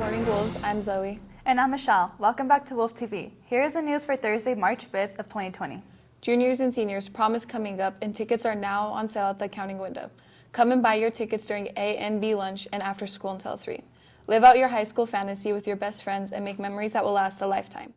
Morning Wolves, I'm Zoe. And I'm Michelle. Welcome back to Wolf TV. Here's the news for Thursday, March 5th of 2020. Juniors and seniors, prom is coming up and tickets are now on sale at the counting window. Come and buy your tickets during A and B lunch and after school until 3. Live out your high school fantasy with your best friends and make memories that will last a lifetime.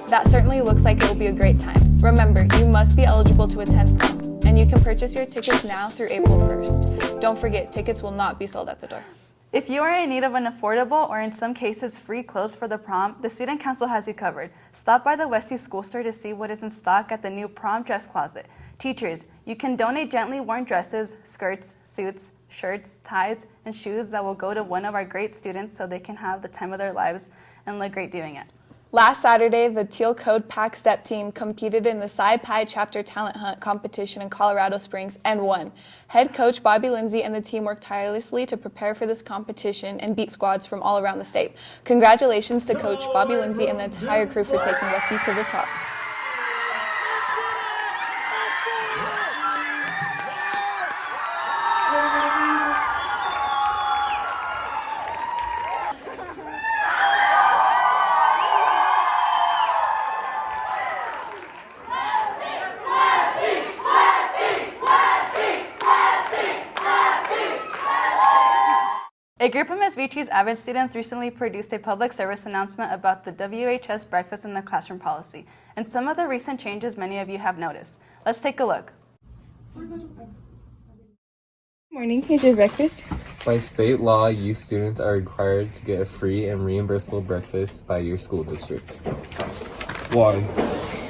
That certainly looks like it will be a great time. Remember, you must be eligible to attend prom, and you can purchase your tickets now through April 1st. Don't forget, tickets will not be sold at the door. If you are in need of an affordable or in some cases free clothes for the prom, the Student Council has you covered. Stop by the Westy school store to see what is in stock at the new prom dress closet. Teachers, you can donate gently worn dresses, skirts, suits, shirts, ties, and shoes that will go to one of our great students so they can have the time of their lives and look great doing it. Last Saturday, the Teal Code Pack Step team competed in the Psi Pi Chapter Talent Hunt competition in Colorado Springs and won. Head coach Bobby Lindsay and the team worked tirelessly to prepare for this competition and beat squads from all around the state. Congratulations to Coach Bobby Lindsay and the entire crew for taking Westy to the top. A group of WestyVCA's avid students recently produced a public service announcement about the WHS breakfast in the classroom policy and some of the recent changes many of you have noticed. Let's take a look. Good morning, here's your breakfast. By state law, you students are required to get a free and reimbursable breakfast by your school district. Why?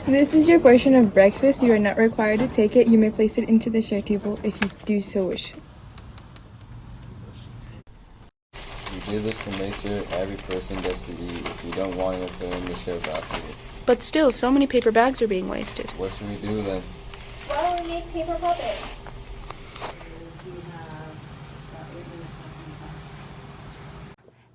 This is your portion of breakfast. You are not required to take it. You may place it into the share table if you do so wish. We do this to make sure every person gets to eat. If you don't want to put it in the share basket. But still, so many paper bags are being wasted. What should we do then? Well, we make paper puppets.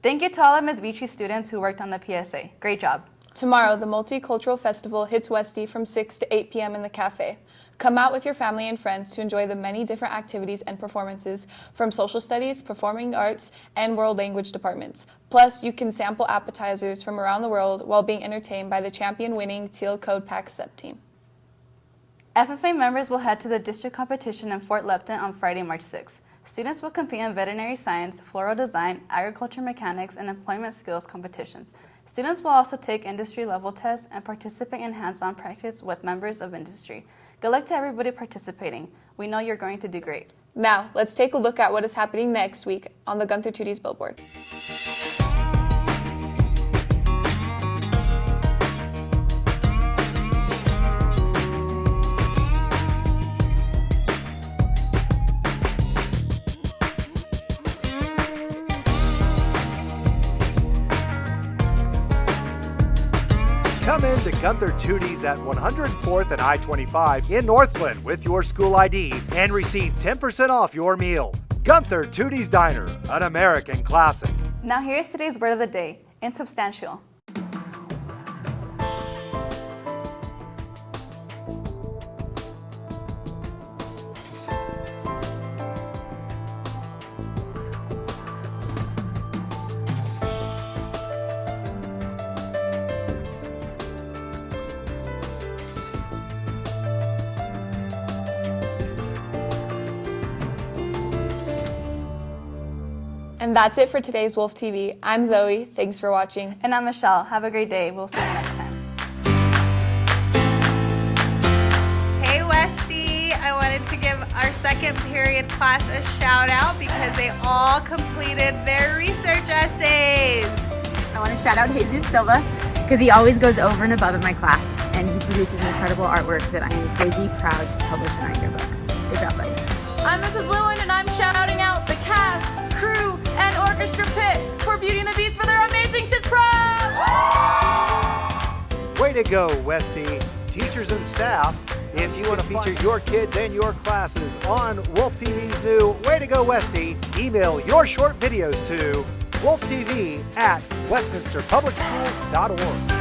Thank you to all of WestyVCA students who worked on the PSA. Great job. Tomorrow, the Multicultural Festival hits Westy from 6 to 8 p.m. in the cafe. Come out with your family and friends to enjoy the many different activities and performances from social studies, performing arts, and world language departments. Plus, you can sample appetizers from around the world while being entertained by the champion-winning Teal Code Pack Step team. FFA members will head to the district competition in Fort Lupton on Friday, March 6th. Students will compete in veterinary science, floral design, agriculture mechanics, and employment skills competitions. Students will also take industry-level tests and participate in hands-on practice with members of industry. Good luck to everybody participating. We know you're going to do great. Now, let's take a look at what is happening next week on the Gunther Tooties billboard. Come in to Gunther Tooties at 104th and I-25 in Northglenn with your school ID and receive 10% off your meal. Gunther Tooties Diner, an American classic. Now here's today's word of the day, insubstantial. And that's it for today's Wolf TV. I'm Zoe. Thanks for watching. And I'm Michelle. Have a great day. We'll see you next time. Hey, Westy. I wanted to give our second period period class a shout out because they all completed their research essays. I want to shout out Jesus Silva because he always goes over and above in my class and he produces incredible artwork that I am crazy proud to publish in our yearbook. Good job, buddy. I'm Mrs. Lewin and I'm shouting out the cast, crew, and orchestra pit for Beauty and the Beast for their amazing since prom! Way to go, Westy. Teachers and staff, if you want to feature your kids and your classes on Wolf TV's new Way to Go Westy, email your short videos to wolftv@westminsterpublicschool.org.